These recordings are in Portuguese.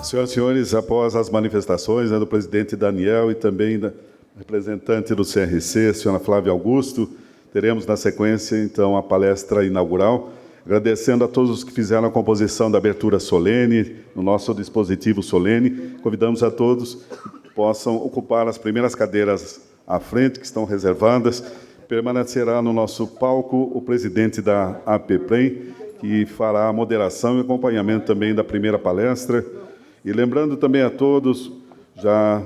Senhoras e senhores, após as manifestações do presidente Daniel e também da representante do CRC, senhora Flávia Augusto, teremos na sequência, então, a palestra inaugural, agradecendo a todos os que fizeram a composição da abertura solene, no nosso dispositivo solene. Convidamos a todos que possam ocupar as primeiras cadeiras à frente, que estão reservadas. Permanecerá no nosso palco o presidente da APPREM, que fará a moderação e acompanhamento também da primeira palestra. E lembrando também a todos, já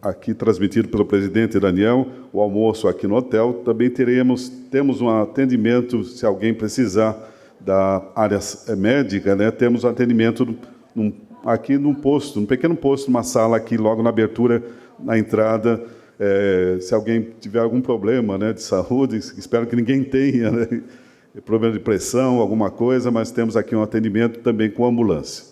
aqui transmitido pelo presidente Daniel, o almoço aqui no hotel. Também temos um atendimento, se alguém precisar da área médica, né? Temos um atendimento aqui num pequeno posto, numa sala aqui logo na abertura, na entrada. Se alguém tiver algum problema, né, de saúde, espero que ninguém tenha, né, problema de pressão, alguma coisa, mas temos aqui um atendimento também com ambulância.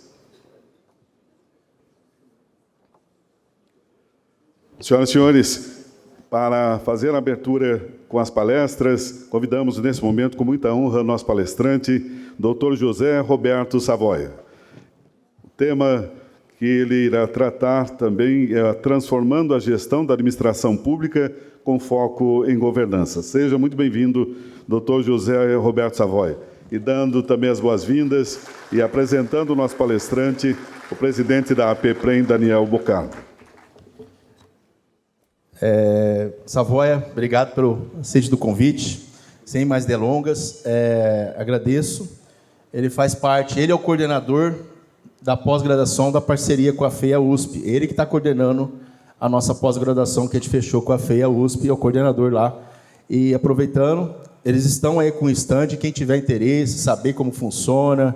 Senhoras e senhores, para fazer a abertura com as palestras, convidamos nesse momento, com muita honra, o nosso palestrante, Dr. José Roberto Savoia. O tema que ele irá tratar também é transformando a gestão da administração pública com foco em governança. Seja muito bem-vindo, Dr. José Roberto Savoia. E dando também as boas-vindas e apresentando o nosso palestrante, o presidente da APPREM, Daniel Bocardo. Savoia, obrigado pelo aceite do convite. Sem mais delongas, agradeço. Ele é o coordenador da pós-graduação da parceria com a FEA USP. Ele que está coordenando a nossa pós-graduação que a gente fechou com a FEA USP, é o coordenador lá. E aproveitando, eles estão aí com o stand, quem tiver interesse, saber como funciona,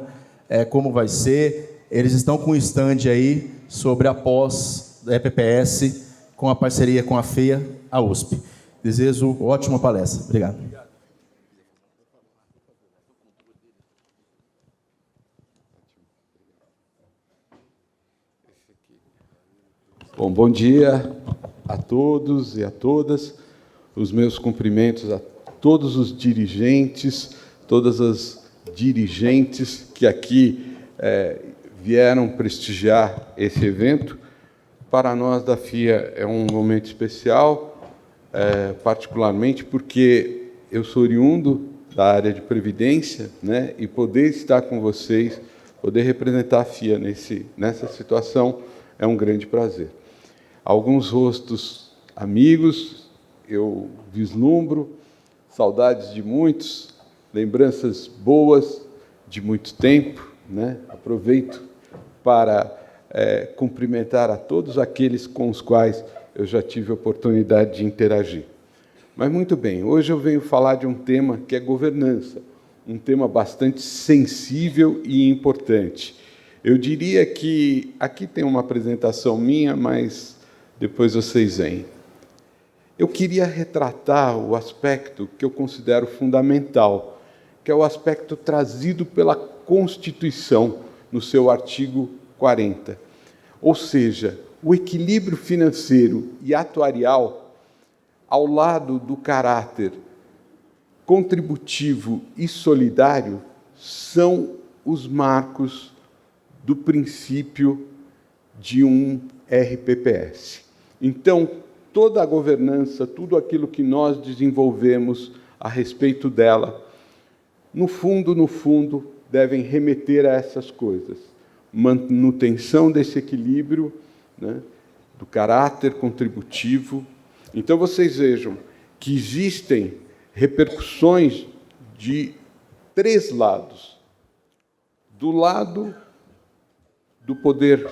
como vai ser, eles estão com o stand aí sobre a pós da EPPS com a parceria com a FEA, a USP. Desejo ótima palestra. Obrigado. Bom dia a todos e a todas. Os meus cumprimentos a todos os dirigentes, todas as dirigentes que aqui vieram prestigiar esse evento. Para nós da FIA é um momento especial, particularmente porque eu sou oriundo da área de Previdência, né, e poder estar com vocês, poder representar a FIA nessa situação é um grande prazer. Alguns rostos amigos, eu vislumbro, saudades de muitos, lembranças boas de muito tempo, né? Aproveito para cumprimentar a todos aqueles com os quais eu já tive a oportunidade de interagir. Mas, muito bem, hoje eu venho falar de um tema que é governança, um tema bastante sensível e importante. Eu diria que aqui tem uma apresentação minha, mas depois vocês veem. Eu queria retratar o aspecto que eu considero fundamental, que é o aspecto trazido pela Constituição, no seu artigo 40. Ou seja, o equilíbrio financeiro e atuarial, ao lado do caráter contributivo e solidário, são os marcos do princípio de um RPPS. Então, toda a governança, tudo aquilo que nós desenvolvemos a respeito dela, no fundo, devem remeter a essas coisas. Manutenção desse equilíbrio, né, do caráter contributivo. Então, vocês vejam que existem repercussões de três lados. Do lado do poder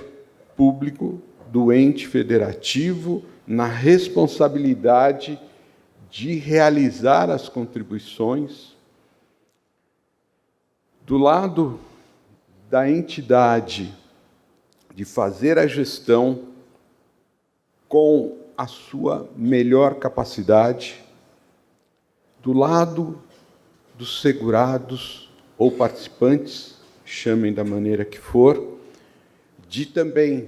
público, do ente federativo, na responsabilidade de realizar as contribuições. Do lado da entidade, de fazer a gestão com a sua melhor capacidade. Do lado dos segurados ou participantes, chamem da maneira que for, de também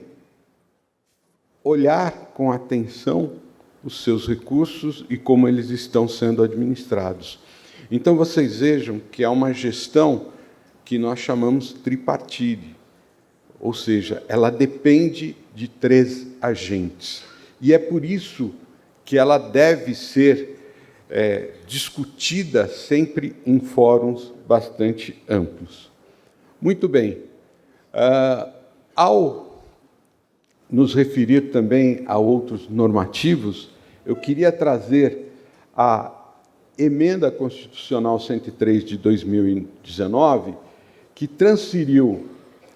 olhar com atenção os seus recursos e como eles estão sendo administrados. Então, vocês vejam que há uma gestão que nós chamamos tripartite, ou seja, ela depende de 3 agentes. E é por isso que ela deve ser discutida sempre em fóruns bastante amplos. Muito bem. Ao nos referir também a outros normativos, eu queria trazer a Emenda Constitucional 103 de 2019, que transferiu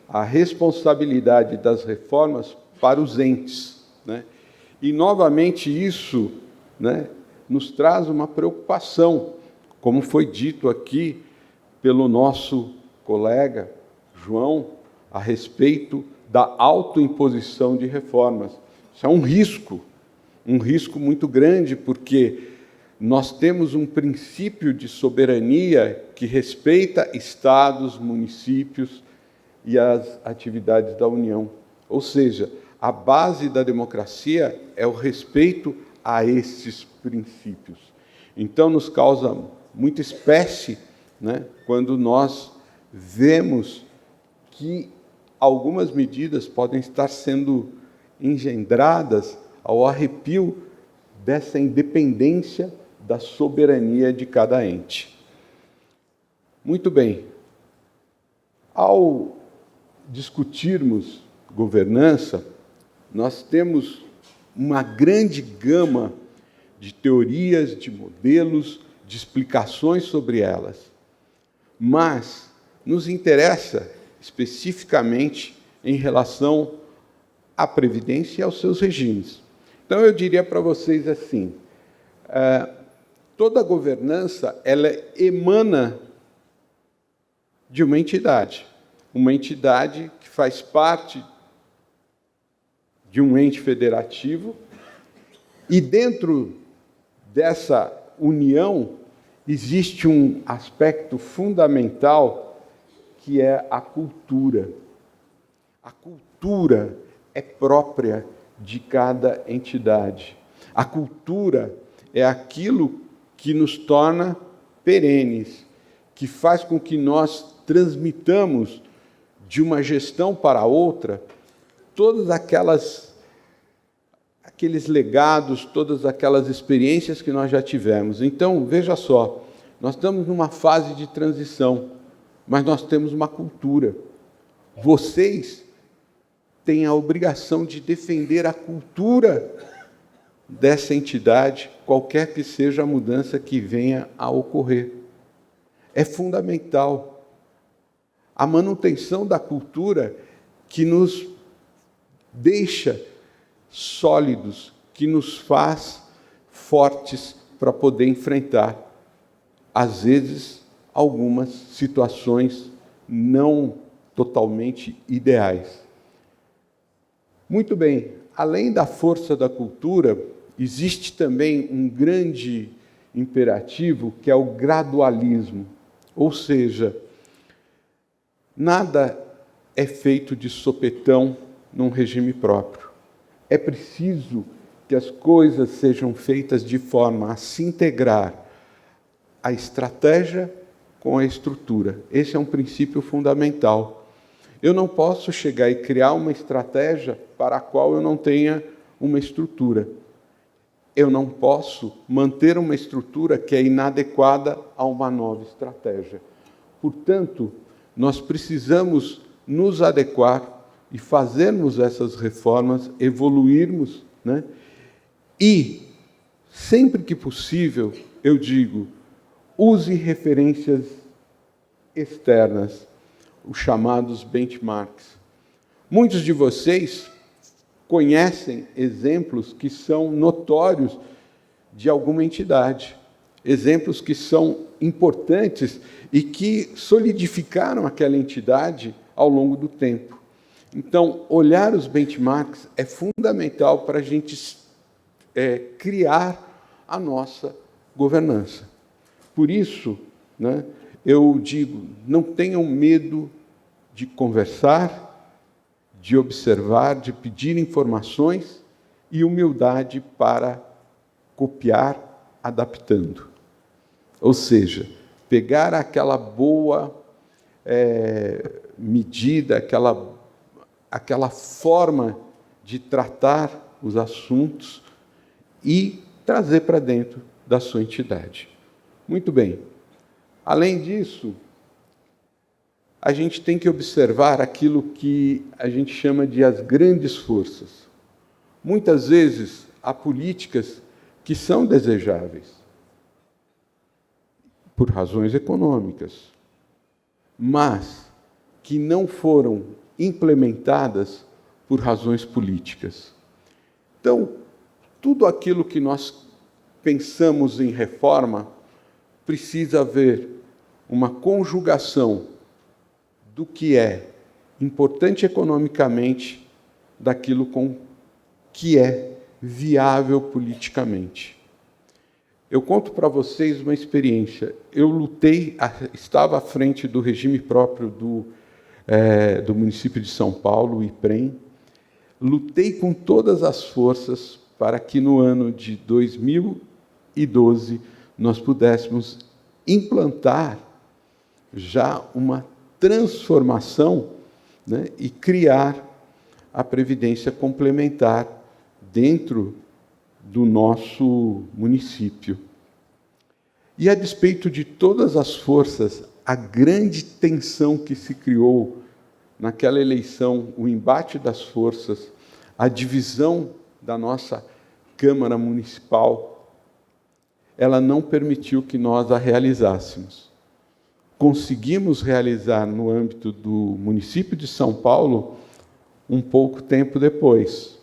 a responsabilidade das reformas para os entes, né? E, novamente, isso, né, nos traz uma preocupação, como foi dito aqui pelo nosso colega João, a respeito da autoimposição de reformas. Isso é um risco muito grande, porque nós temos um princípio de soberania que respeita estados, municípios e as atividades da União. Ou seja, a base da democracia é o respeito a esses princípios. Então, nos causa muita espécie, né, quando nós vemos que algumas medidas podem estar sendo engendradas ao arrepio dessa independência da soberania de cada ente. Muito bem. Ao discutirmos governança, nós temos uma grande gama de teorias, de modelos, de explicações sobre elas. Mas nos interessa especificamente em relação à Previdência e aos seus regimes. Então, eu diria para vocês assim, toda governança, ela emana de uma entidade que faz parte de um ente federativo, e dentro dessa união existe um aspecto fundamental, que é a cultura. A cultura é própria de cada entidade. A cultura é aquilo que nos torna perenes, que faz com que nós transmitamos de uma gestão para outra todos aqueles legados, todas aquelas experiências que nós já tivemos. Então, veja só, nós estamos numa fase de transição, mas nós temos uma cultura. Vocês têm a obrigação de defender a cultura dessa entidade, qualquer que seja a mudança que venha a ocorrer. É fundamental a manutenção da cultura que nos deixa sólidos, que nos faz fortes para poder enfrentar, às vezes, algumas situações não totalmente ideais. Muito bem, além da força da cultura, existe também um grande imperativo, que é o gradualismo. Ou seja, nada é feito de sopetão num regime próprio. É preciso que as coisas sejam feitas de forma a se integrar a estratégia com a estrutura. Esse é um princípio fundamental. Eu não posso chegar e criar uma estratégia para a qual eu não tenha uma estrutura. Eu não posso manter uma estrutura que é inadequada a uma nova estratégia. Portanto, nós precisamos nos adequar e fazermos essas reformas, evoluirmos, né? E, sempre que possível, eu digo, use referências externas, os chamados benchmarks. Muitos de vocês conhecem exemplos que são notórios de alguma entidade, exemplos que são importantes e que solidificaram aquela entidade ao longo do tempo. Então, olhar os benchmarks é fundamental para a gente criar a nossa governança. Por isso, né, eu digo, não tenham medo de conversar, de observar, de pedir informações e humildade para copiar, adaptando. Ou seja, pegar aquela boa medida, aquela forma de tratar os assuntos e trazer para dentro da sua entidade. Muito bem. Além disso, a gente tem que observar aquilo que a gente chama de as grandes forças. Muitas vezes, há políticas que são desejáveis, por razões econômicas, mas que não foram implementadas por razões políticas. Então, tudo aquilo que nós pensamos em reforma precisa haver uma conjugação do que é importante economicamente daquilo que é viável politicamente. Eu conto para vocês uma experiência. Eu estava à frente do regime próprio do município de São Paulo, o IPREM. Lutei com todas as forças para que no ano de 2012 nós pudéssemos implantar já uma transformação, né, e criar a previdência complementar dentro do nosso município. E, a despeito de todas as forças, a grande tensão que se criou naquela eleição, o embate das forças, a divisão da nossa Câmara Municipal, ela não permitiu que nós a realizássemos. Conseguimos realizar no âmbito do município de São Paulo um pouco tempo depois,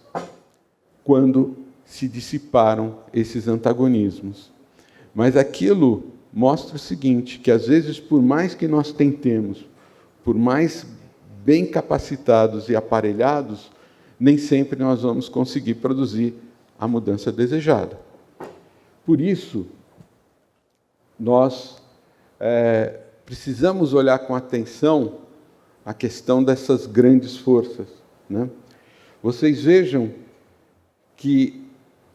quando se dissiparam esses antagonismos. Mas aquilo mostra o seguinte, que às vezes, por mais que nós tentemos, por mais bem capacitados e aparelhados, nem sempre nós vamos conseguir produzir a mudança desejada. Por isso, nós precisamos olhar com atenção a questão dessas grandes forças, né? Vocês vejam que,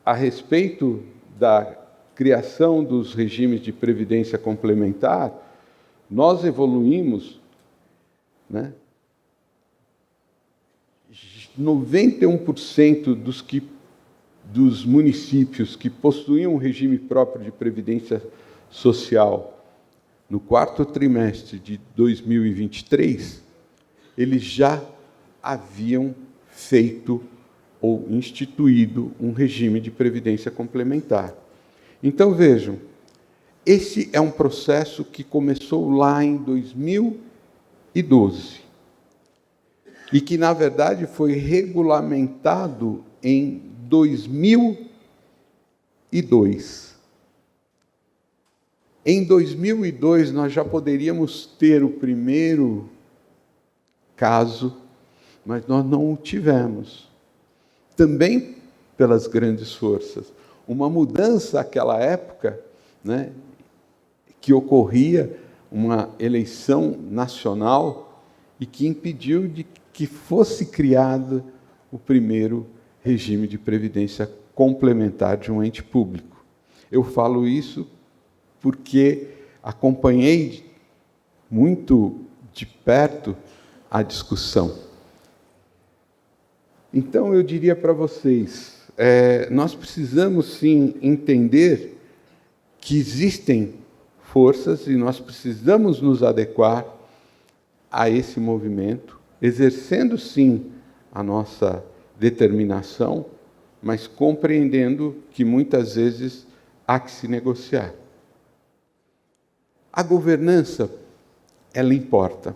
a respeito da criação dos regimes de previdência complementar, nós evoluímos, né? 91% dos municípios que possuíam um regime próprio de previdência social no quarto trimestre de 2023, eles já haviam feito ou instituído um regime de previdência complementar. Então, vejam, esse é um processo que começou lá em 2012 e que, na verdade, foi regulamentado em 2002. Em 2002, nós já poderíamos ter o primeiro caso, mas nós não o tivemos. Também pelas grandes forças. Uma mudança naquela época, né, que ocorria uma eleição nacional e que impediu de que fosse criado o primeiro regime de previdência complementar de um ente público. Eu falo isso porque acompanhei muito de perto a discussão. Então, eu diria para vocês, nós precisamos, sim, entender que existem forças e nós precisamos nos adequar a esse movimento, exercendo, sim, a nossa determinação, mas compreendendo que, muitas vezes, há que se negociar. A governança, ela importa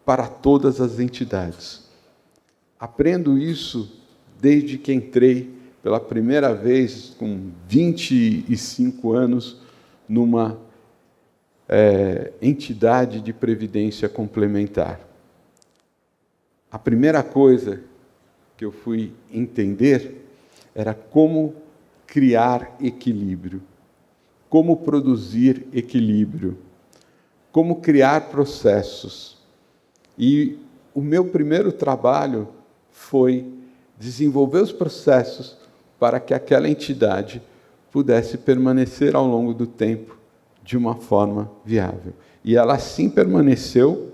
para todas as entidades. Aprendo isso desde que entrei pela primeira vez, com 25 anos, numa entidade de previdência complementar. A primeira coisa que eu fui entender era como criar equilíbrio, como produzir equilíbrio, como criar processos. E o meu primeiro trabalho foi desenvolver os processos para que aquela entidade pudesse permanecer ao longo do tempo de uma forma viável. E ela assim permaneceu.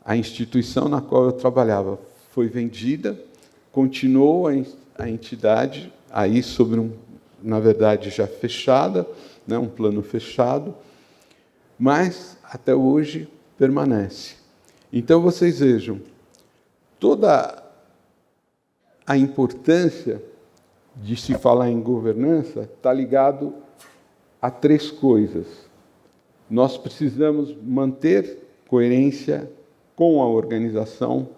A instituição na qual eu trabalhava foi vendida, continuou a entidade, aí sobre na verdade, já fechada, né, um plano fechado, mas até hoje permanece. Então, vocês vejam, toda a importância de se falar em governança está ligado a 3 coisas. Nós precisamos manter coerência com a organização,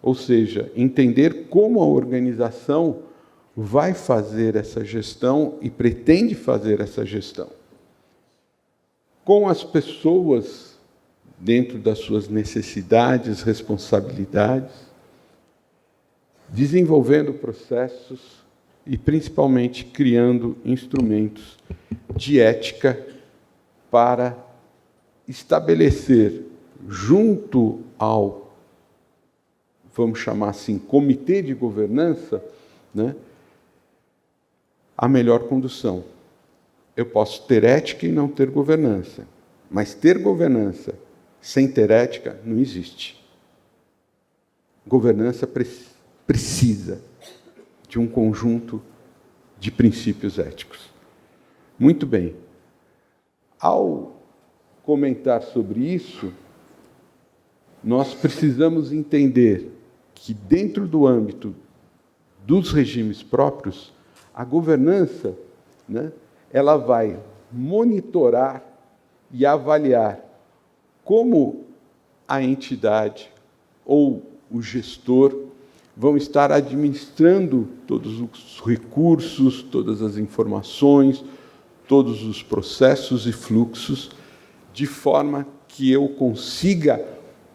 ou seja, entender como a organização vai fazer essa gestão e pretende fazer essa gestão. Com as pessoas, dentro das suas necessidades, responsabilidades, desenvolvendo processos e, principalmente, criando instrumentos de ética para estabelecer, junto ao, vamos chamar assim, comitê de governança, né, a melhor condução. Eu posso ter ética e não ter governança, mas ter governança sem ter ética não existe. Governança precisa de um conjunto de princípios éticos. Muito bem. Ao comentar sobre isso, nós precisamos entender que, dentro do âmbito dos regimes próprios, a governança, né, ela vai monitorar e avaliar como a entidade ou o gestor vão estar administrando todos os recursos, todas as informações, todos os processos e fluxos, de forma que eu consiga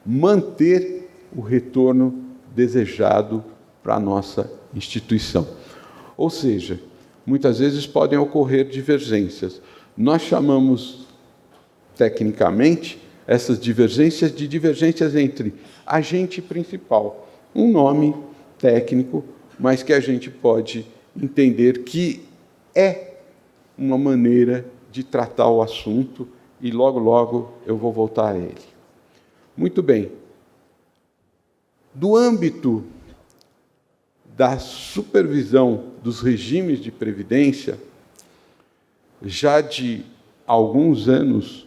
manter o retorno desejado para a nossa instituição. Ou seja, muitas vezes podem ocorrer divergências. Nós chamamos, tecnicamente, essas divergências de divergências entre agente principal, um nome técnico, mas que a gente pode entender que é uma maneira de tratar o assunto, e logo, logo eu vou voltar a ele. Muito bem. Do âmbito da supervisão dos regimes de previdência, já de alguns anos,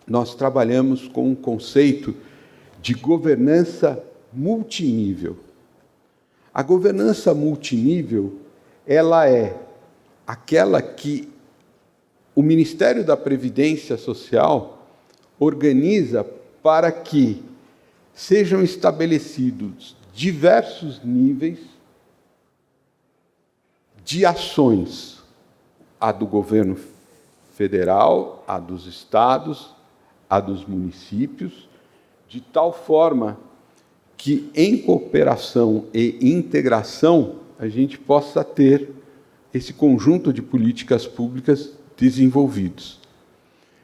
nós trabalhamos com um conceito de governança multinível. A governança multinível, ela é aquela que o Ministério da Previdência Social organiza para que sejam estabelecidos diversos níveis de ações, a do governo federal, a dos estados, a dos municípios, de tal forma que, em cooperação e integração, a gente possa ter esse conjunto de políticas públicas desenvolvidos.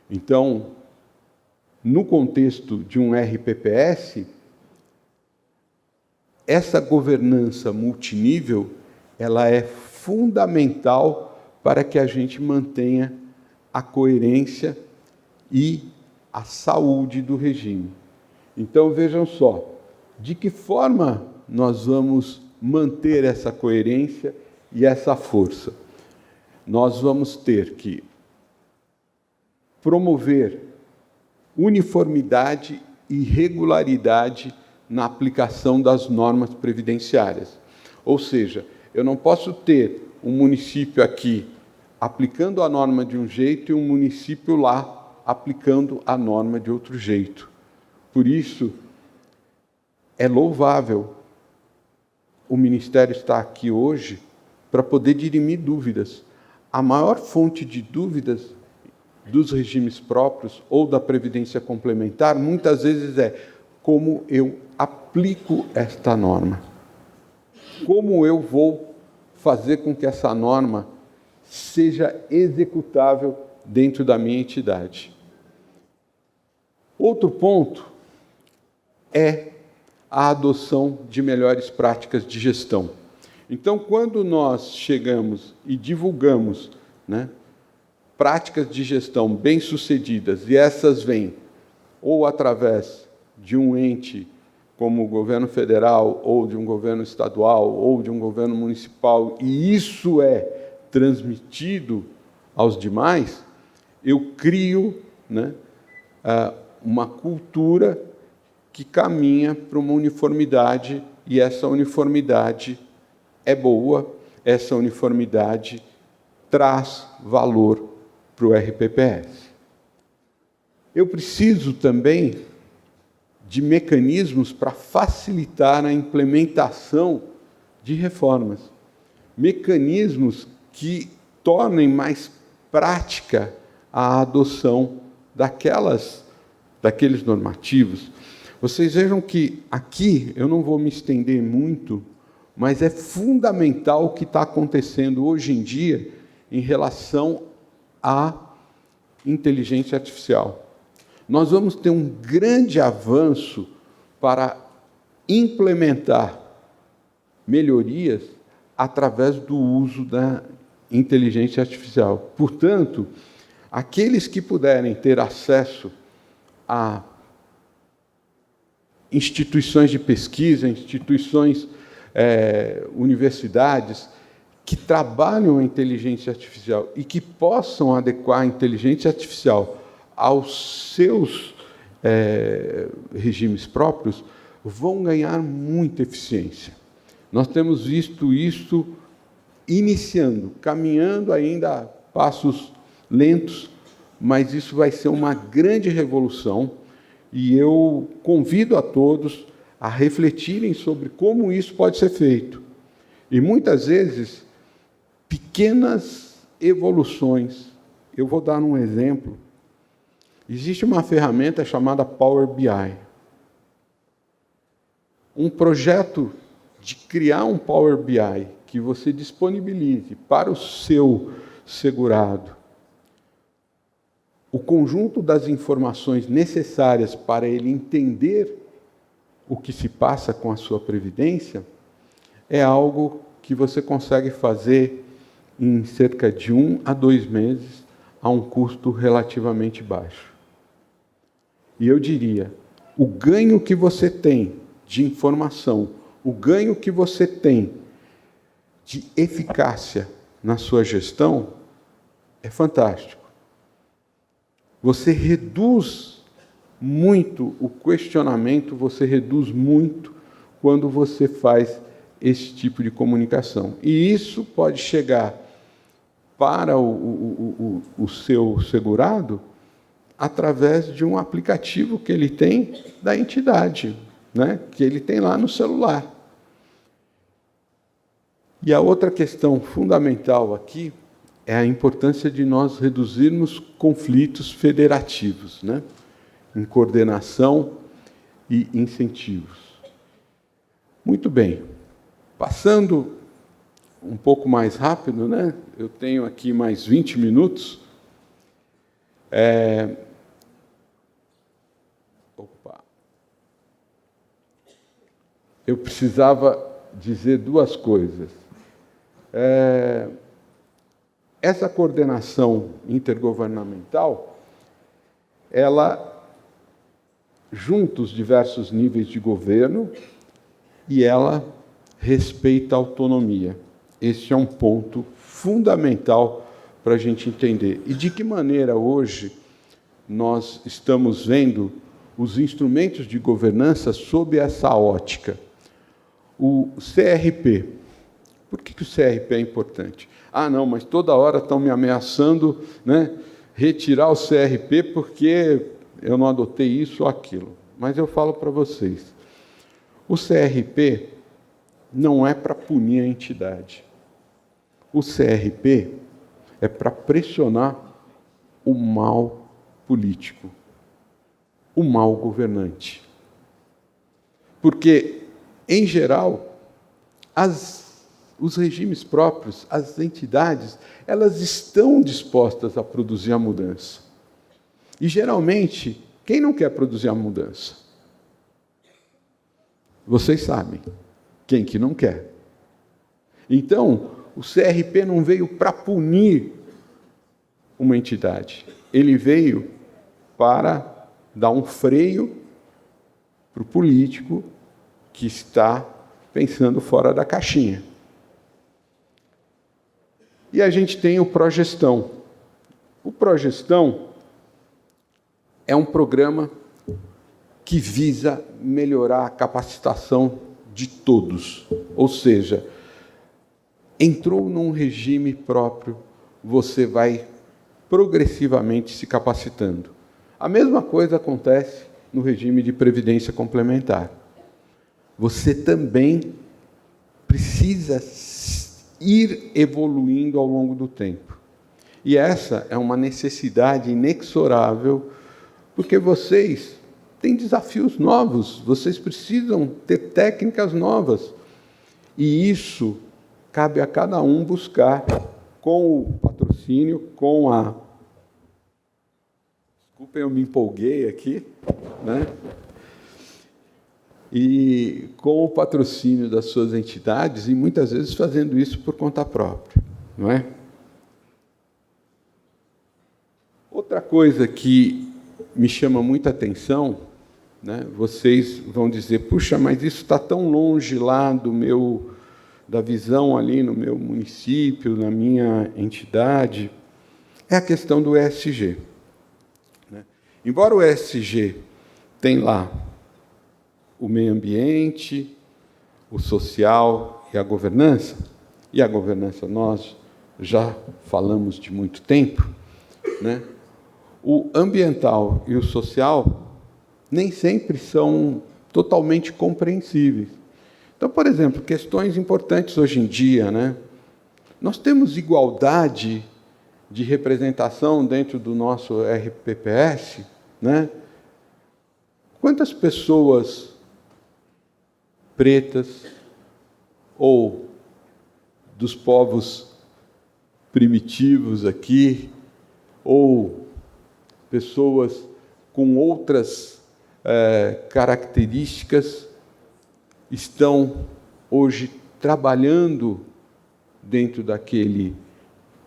Então, no contexto de um RPPS, essa governança multinível, ela é fundamental para que a gente mantenha a coerência e a saúde do regime. Então, vejam só, de que forma nós vamos manter essa coerência e essa força? Nós vamos ter que promover uniformidade e regularidade na aplicação das normas previdenciárias. Ou seja, eu não posso ter um município aqui aplicando a norma de um jeito e um município lá aplicando a norma de outro jeito. Por isso, é louvável o Ministério estar aqui hoje para poder dirimir dúvidas. A maior fonte de dúvidas dos regimes próprios ou da previdência complementar, muitas vezes é como eu aplico esta norma. Como eu vou fazer com que essa norma seja executável dentro da minha entidade. Outro ponto é a adoção de melhores práticas de gestão. Então, quando nós chegamos e divulgamos, né, práticas de gestão bem-sucedidas, e essas vêm ou através de um ente como o governo federal, ou de um governo estadual, ou de um governo municipal, e isso é transmitido aos demais, eu crio, né, uma cultura que caminha para uma uniformidade, e essa uniformidade é boa, essa uniformidade traz valor para o RPPS. Eu preciso também de mecanismos para facilitar a implementação de reformas, mecanismos que tornem mais prática a adoção daqueles normativos. Vocês vejam que aqui, eu não vou me estender muito, mas é fundamental o que está acontecendo hoje em dia em relação à inteligência artificial. Nós vamos ter um grande avanço para implementar melhorias através do uso da inteligência artificial. Portanto, aqueles que puderem ter acesso a instituições de pesquisa, instituições, universidades, que trabalham a inteligência artificial e que possam adequar a inteligência artificial aos seus regimes próprios, vão ganhar muita eficiência. Nós temos visto isso iniciando, caminhando ainda a passos lentos, mas isso vai ser uma grande revolução, e eu convido a todos a refletirem sobre como isso pode ser feito. E, muitas vezes, pequenas evoluções. Eu vou dar um exemplo. Existe uma ferramenta chamada Power BI. Um projeto de criar um Power BI que você disponibilize para o seu segurado o conjunto das informações necessárias para ele entender o que se passa com a sua previdência, é algo que você consegue fazer em cerca de 1 a 2 meses, a um custo relativamente baixo. E eu diria, o ganho que você tem de informação, o ganho que você tem de eficácia na sua gestão é fantástico. Você reduz muito o questionamento, você reduz muito quando você faz esse tipo de comunicação. E isso pode chegar para o seu segurado através de um aplicativo que ele tem da entidade, né? Que ele tem lá no celular. E a outra questão fundamental aqui é a importância de nós reduzirmos conflitos federativos, né? Em coordenação e incentivos. Muito bem. Passando um pouco mais rápido, né? Eu tenho aqui mais 20 minutos. Eu precisava dizer duas coisas. Essa coordenação intergovernamental, ela junta os diversos níveis de governo e ela respeita a autonomia. Esse é um ponto fundamental para a gente entender. E de que maneira hoje nós estamos vendo os instrumentos de governança sob essa ótica? O CRP. Por que o CRP é importante? Ah, não, mas toda hora estão me ameaçando, né, retirar o CRP porque eu não adotei isso ou aquilo. Mas eu falo para vocês, o CRP não é para punir a entidade. O CRP é para pressionar o mal político, o mal governante. Porque, em geral, os regimes próprios, as entidades, elas estão dispostas a produzir a mudança. E, geralmente, quem não quer produzir a mudança? Vocês sabem. Quem que não quer? Então, o CRP não veio para punir uma entidade. Ele veio para dar um freio para o político que está pensando fora da caixinha. E a gente tem o Progestão. O Progestão é um programa que visa melhorar a capacitação de todos. Ou seja, entrou num regime próprio, você vai progressivamente se capacitando. A mesma coisa acontece no regime de previdência complementar. Você também precisa ir evoluindo ao longo do tempo. E essa é uma necessidade inexorável, porque vocês têm desafios novos, vocês precisam ter técnicas novas. E isso cabe a cada um buscar com o patrocínio, com a... Desculpem, eu me empolguei aqui, né? E com o patrocínio das suas entidades, e muitas vezes fazendo isso por conta própria, não é? Outra coisa que me chama muita atenção, né? Vocês vão dizer, puxa, mas isso está tão longe lá da visão ali no meu município, na minha entidade, é a questão do ESG. Né? Embora o ESG tenha lá o meio ambiente, o social e a governança nós já falamos de muito tempo, né? O ambiental e o social nem sempre são totalmente compreensíveis. Então, por exemplo, questões importantes hoje em dia, né? Nós temos igualdade de representação dentro do nosso RPPS, né? Quantas pessoas pretas ou dos povos primitivos aqui, ou pessoas com outras características estão hoje trabalhando dentro daquele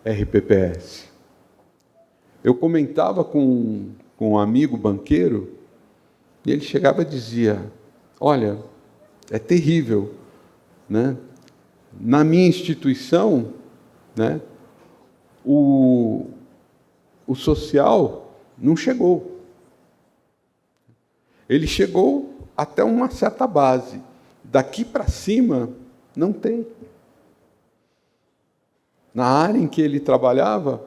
RPPS? Eu comentava com um amigo banqueiro, e ele chegava e dizia, olha, é terrível, né? Na minha instituição, né, o social não chegou. Ele chegou até uma certa base. Daqui para cima, não tem. Na área em que ele trabalhava,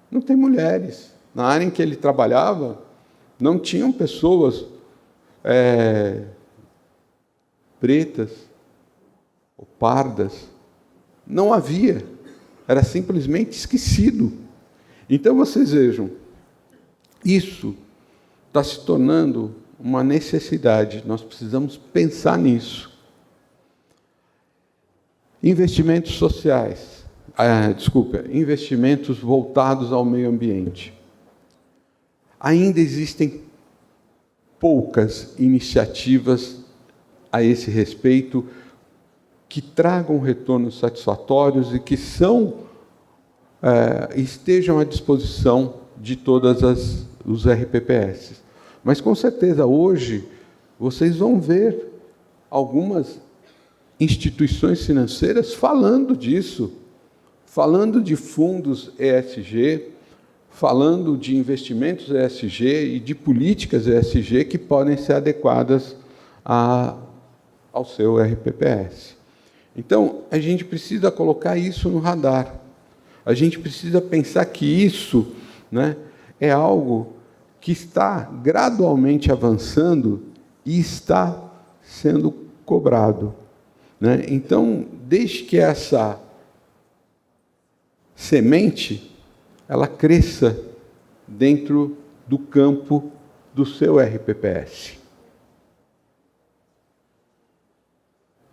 não tem mulheres. Na área em que ele trabalhava, não tinham pessoas pretas ou pardas. Não havia. Era simplesmente esquecido. Então, vocês vejam, isso está se tornando uma necessidade. Nós precisamos pensar nisso. Investimentos sociais. Investimentos voltados ao meio ambiente. Ainda existem poucas iniciativas a esse respeito que tragam retornos satisfatórios e que estejam à disposição de todas os RPPS. Mas, com certeza, hoje, vocês vão ver algumas instituições financeiras falando disso, falando de fundos ESG, falando de investimentos ESG e de políticas ESG que podem ser adequadas ao seu RPPS. Então, a gente precisa colocar isso no radar. A gente precisa pensar que isso, né, é algo que está gradualmente avançando e está sendo cobrado. Né? Então, desde que essa semente ela cresça dentro do campo do seu RPPS.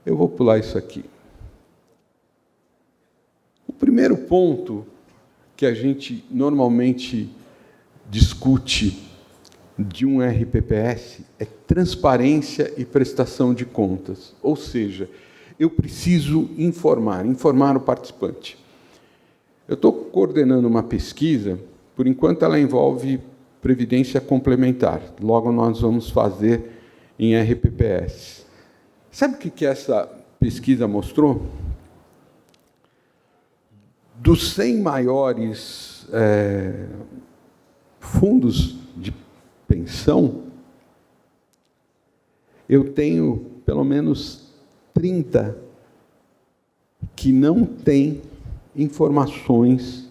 Eu vou pular isso aqui. O primeiro ponto que a gente normalmente discute de um RPPS é transparência e prestação de contas. Ou seja, eu preciso informar o participante. Eu estou coordenando uma pesquisa Por enquanto, ela envolve previdência complementar. Logo, nós vamos fazer em RPPS. Sabe o que essa pesquisa mostrou? Dos 100 maiores fundos de pensão, eu tenho pelo menos 30 que não têm informações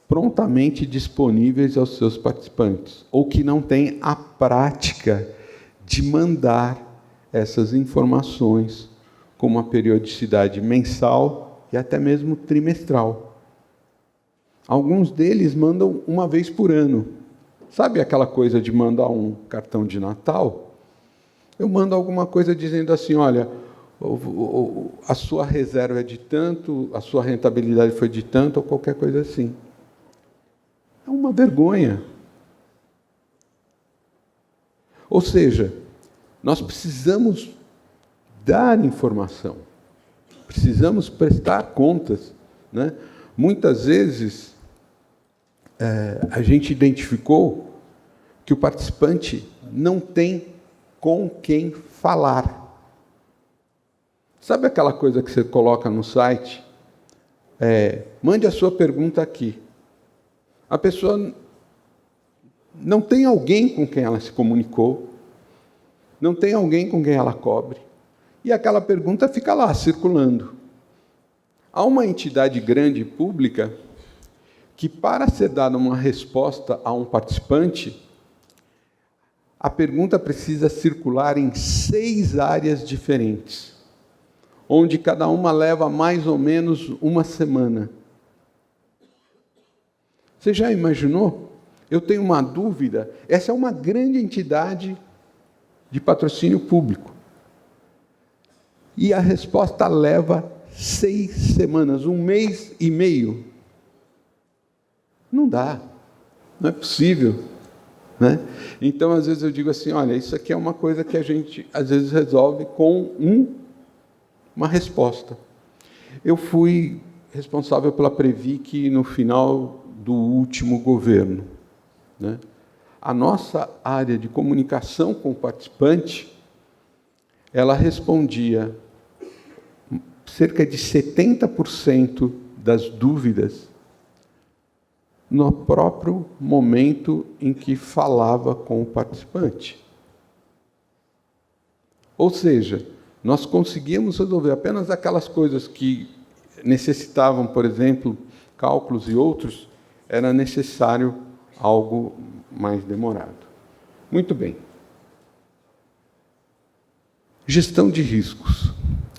prontamente disponíveis aos seus participantes, ou que não têm a prática de mandar essas informações com uma periodicidade mensal e até mesmo trimestral. Alguns deles mandam uma vez por ano. Sabe aquela coisa de mandar um cartão de Natal? Eu mando alguma coisa dizendo assim, olha, a sua reserva é de tanto, a sua rentabilidade foi de tanto, ou qualquer coisa assim. É uma vergonha. Ou seja, nós precisamos dar informação, precisamos prestar contas, né? Muitas vezes, a gente identificou que o participante não tem com quem falar. Sabe aquela coisa que você coloca no site? Mande a sua pergunta aqui. A pessoa não tem alguém com quem ela se comunicou, não tem alguém com quem ela cobre, e aquela pergunta fica lá, circulando. Há uma entidade grande e pública que, para ser dada uma resposta a um participante, a pergunta precisa circular em 6 áreas diferentes, onde cada uma leva mais ou menos uma semana. Você já imaginou? Eu tenho uma dúvida. Essa é uma grande entidade de patrocínio público. E a resposta leva 6 semanas, 1 mês e meio. Não dá. Não é possível. Né? Então, às vezes, eu digo assim, olha, isso aqui é uma coisa que a gente, às vezes, resolve com uma resposta. Eu fui responsável pela Previc no final do último governo. Né? A nossa área de comunicação com o participante, ela respondia cerca de 70% das dúvidas no próprio momento em que falava com o participante. Ou seja, nós conseguíamos resolver apenas aquelas coisas que necessitavam, por exemplo, cálculos e outros, era necessário algo mais demorado. Muito bem. Gestão de riscos.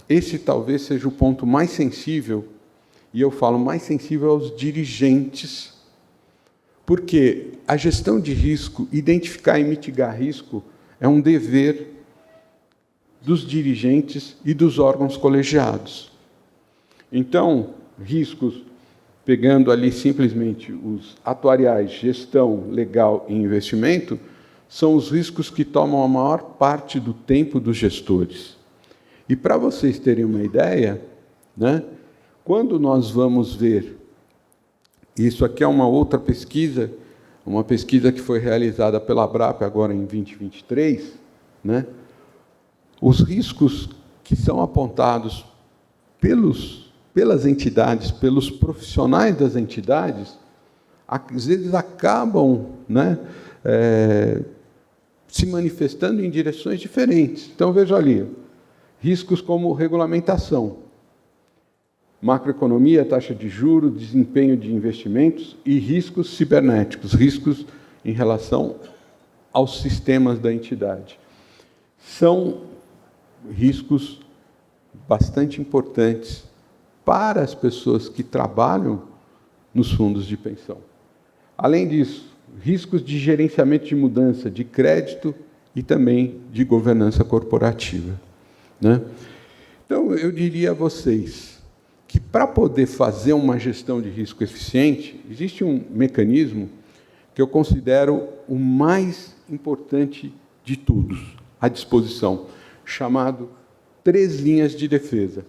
Esse talvez seja o ponto mais sensível, e eu falo mais sensível aos dirigentes, porque a gestão de risco, identificar e mitigar risco, é um dever dos dirigentes e dos órgãos colegiados. Então, riscos, pegando ali simplesmente os atuariais, gestão, legal e investimento, são os riscos que tomam a maior parte do tempo dos gestores. E para vocês terem uma ideia, né, quando nós vamos ver, isso aqui é uma outra pesquisa, uma pesquisa que foi realizada pela Abrap agora em 2023, né, os riscos que são apontados pelas entidades, pelos profissionais das entidades, às vezes acabam, né, se manifestando em direções diferentes. Então, veja ali, riscos como regulamentação, macroeconomia, taxa de juros, desempenho de investimentos e riscos cibernéticos, riscos em relação aos sistemas da entidade. São riscos bastante importantes para as pessoas que trabalham nos fundos de pensão. Além disso, riscos de gerenciamento de mudança de crédito e também de governança corporativa. Né? Então, eu diria a vocês que, para poder fazer uma gestão de risco eficiente, existe um mecanismo que eu considero o mais importante de todos, à disposição, chamado 3 linhas de defesa.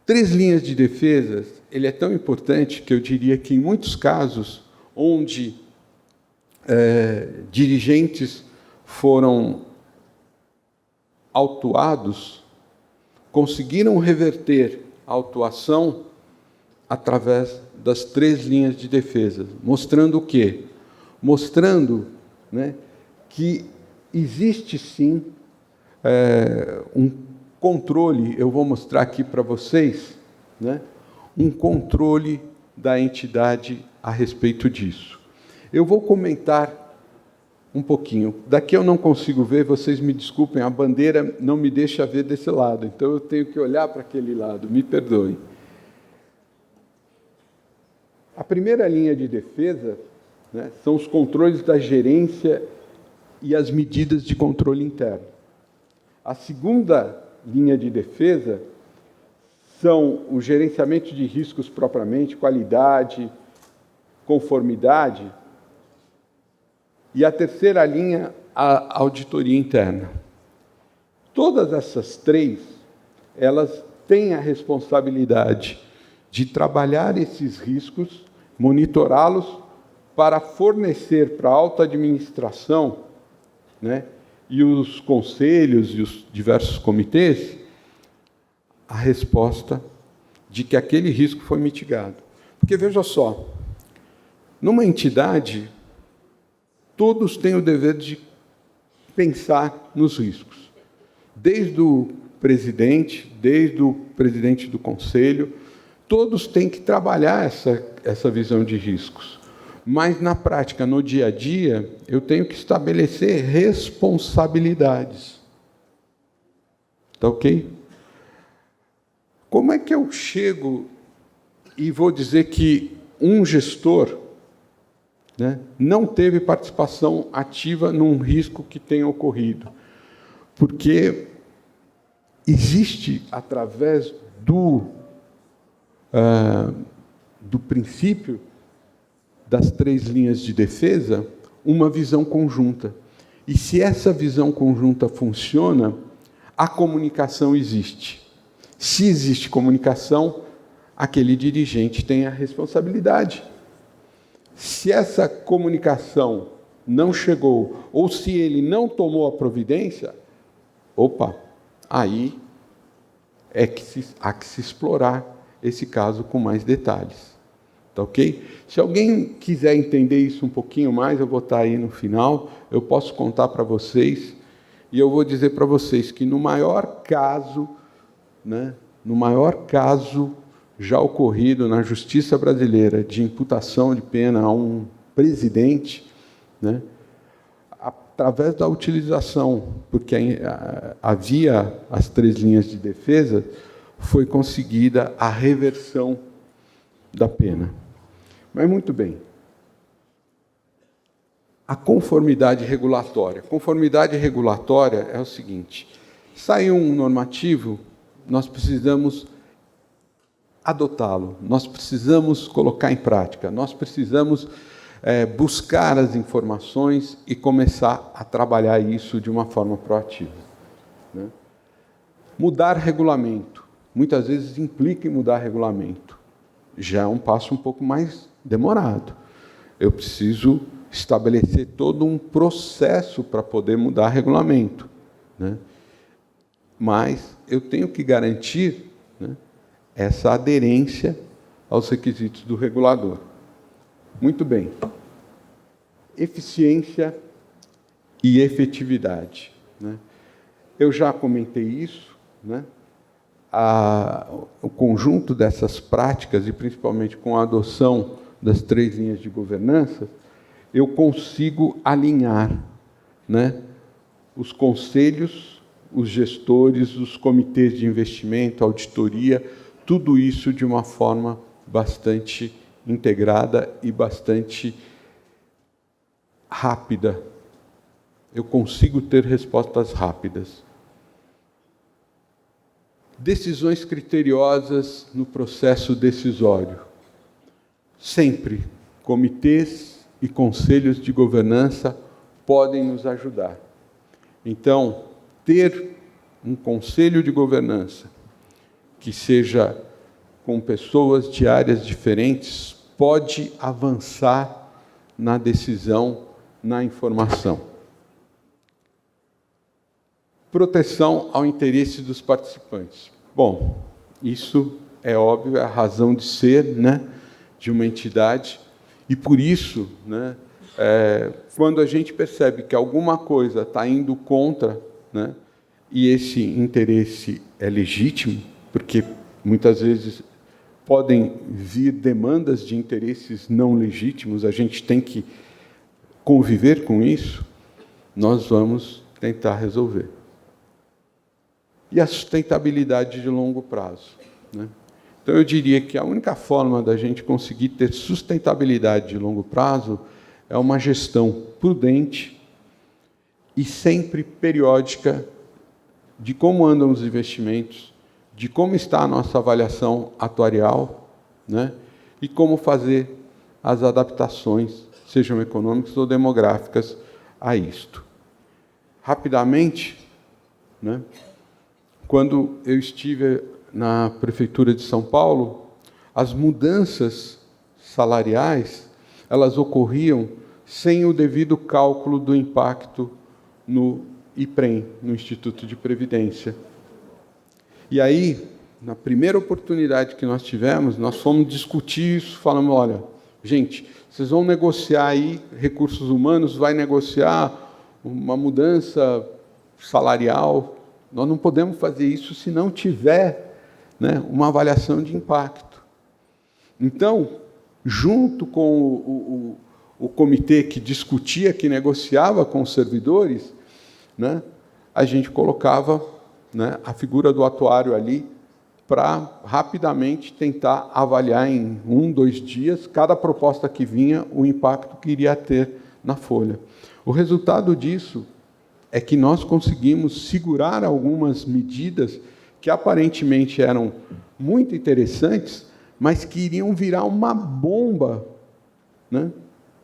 3 linhas de defesa, ele é tão importante que eu diria que, em muitos casos, onde dirigentes foram autuados, conseguiram reverter a autuação através das 3 linhas de defesa, mostrando o quê? Mostrando, né, que existe, sim, um controle, eu vou mostrar aqui para vocês, né, um controle da entidade a respeito disso. Eu vou comentar um pouquinho. Daqui eu não consigo ver, vocês me desculpem, a bandeira não me deixa ver desse lado, então eu tenho que olhar para aquele lado, me perdoem. A primeira linha de defesa, né, são os controles da gerência e as medidas de controle interno. A segunda linha de defesa são o gerenciamento de riscos propriamente, qualidade, conformidade. E a terceira linha, a auditoria interna. Todas essas 3, elas têm a responsabilidade de trabalhar esses riscos, monitorá-los, para fornecer para a alta administração, né, e os conselhos e os diversos comitês a resposta de que aquele risco foi mitigado. Porque, veja só, numa entidade, todos têm o dever de pensar nos riscos. Desde o presidente do conselho, todos têm que trabalhar essa visão de riscos. Mas, na prática, no dia a dia, eu tenho que estabelecer responsabilidades. Tá ok? Como é que eu chego e vou dizer que um gestor, né, não teve participação ativa num risco que tenha ocorrido? Porque existe, através do princípio das 3 linhas de defesa, uma visão conjunta. E se essa visão conjunta funciona, a comunicação existe. Se existe comunicação, aquele dirigente tem a responsabilidade. Se essa comunicação não chegou, ou se ele não tomou a providência, aí há que se explorar esse caso com mais detalhes. Tá ok? Se alguém quiser entender isso um pouquinho mais, eu vou estar aí no final, eu posso contar para vocês, e eu vou dizer para vocês que no maior caso já ocorrido na justiça brasileira de imputação de pena a um presidente, né, através da utilização, porque havia as 3 linhas de defesa, foi conseguida a reversão da pena. Mas, muito bem. A conformidade regulatória. Conformidade regulatória é o seguinte: saiu um normativo, nós precisamos adotá-lo, nós precisamos colocar em prática, nós precisamos buscar as informações e começar a trabalhar isso de uma forma proativa. Né? Mudar regulamento. Muitas vezes implica em mudar regulamento. Já é um passo um pouco mais demorado. Eu preciso estabelecer todo um processo para poder mudar regulamento. Né? Mas eu tenho que garantir, né, essa aderência aos requisitos do regulador. Muito bem. Eficiência e efetividade. Né? Eu já comentei isso, né? O conjunto dessas práticas, e principalmente com a adoção das 3 linhas de governança, eu consigo alinhar, né, os conselhos, os gestores, os comitês de investimento, auditoria, tudo isso de uma forma bastante integrada e bastante rápida. Eu consigo ter respostas rápidas. Decisões criteriosas no processo decisório. Sempre, comitês e conselhos de governança podem nos ajudar. Então, ter um conselho de governança que seja com pessoas de áreas diferentes, pode avançar na decisão, na informação. Proteção ao interesse dos participantes. Bom, isso é óbvio, é a razão de ser, né, de uma entidade, e por isso, né, quando a gente percebe que alguma coisa está indo contra, né, e esse interesse é legítimo, porque muitas vezes podem vir demandas de interesses não legítimos, a gente tem que conviver com isso, nós vamos tentar resolver. E a sustentabilidade de longo prazo, né? Então, eu diria que a única forma da gente conseguir ter sustentabilidade de longo prazo é uma gestão prudente e sempre periódica de como andam os investimentos, de como está a nossa avaliação atuarial, né? E como fazer as adaptações, sejam econômicas ou demográficas, a isto. Rapidamente, né? Quando eu estive na Prefeitura de São Paulo, as mudanças salariais, elas ocorriam sem o devido cálculo do impacto no IPREM, no Instituto de Previdência. E aí, na primeira oportunidade que nós tivemos, nós fomos discutir isso, falamos, olha, gente, vocês vão negociar aí, recursos humanos, vai negociar uma mudança salarial, nós não podemos fazer isso se não tiver, né, uma avaliação de impacto. Então, junto com o comitê que discutia, que negociava com os servidores, né, a gente colocava, né, a figura do atuário ali para rapidamente tentar avaliar em 1, 2 dias, cada proposta que vinha, o impacto que iria ter na folha. O resultado disso é que nós conseguimos segurar algumas medidas que aparentemente eram muito interessantes, mas que iriam virar uma bomba, né,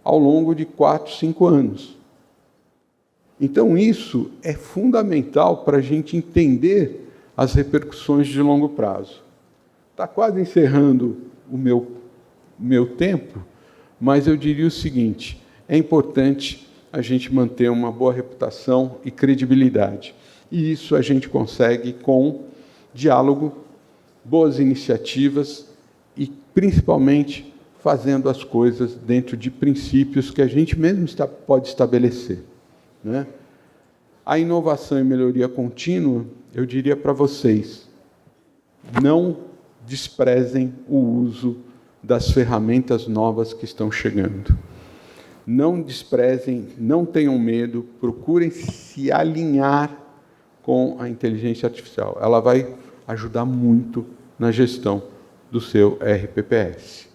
ao longo de 4, 5 anos. Então, isso é fundamental para a gente entender as repercussões de longo prazo. Está quase encerrando o meu tempo, mas eu diria o seguinte, é importante a gente manter uma boa reputação e credibilidade. E isso a gente consegue com diálogo, boas iniciativas e, principalmente, fazendo as coisas dentro de princípios que a gente mesmo pode estabelecer, né? A inovação e melhoria contínua, eu diria para vocês, não desprezem o uso das ferramentas novas que estão chegando. Não desprezem, não tenham medo, procurem se alinhar com a inteligência artificial. Ela vai ajudar muito na gestão do seu RPPS.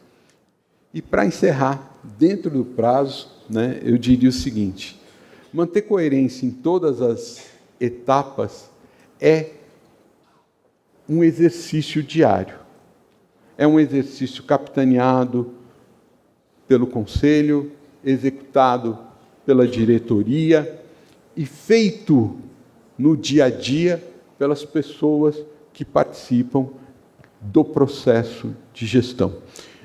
E, para encerrar, dentro do prazo, né, eu diria o seguinte, manter coerência em todas as etapas é um exercício diário. É um exercício capitaneado pelo Conselho, executado pela diretoria e feito no dia a dia pelas pessoas que participam do processo de gestão.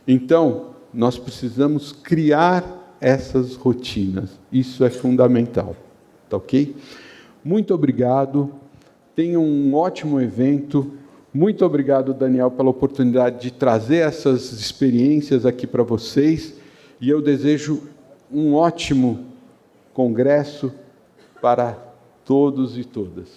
Então, nós precisamos criar essas rotinas. Isso é fundamental. Tá ok? Muito obrigado. Tenham um ótimo evento. Muito obrigado, Daniel, pela oportunidade de trazer essas experiências aqui para vocês. E eu desejo um ótimo congresso para todos e todas.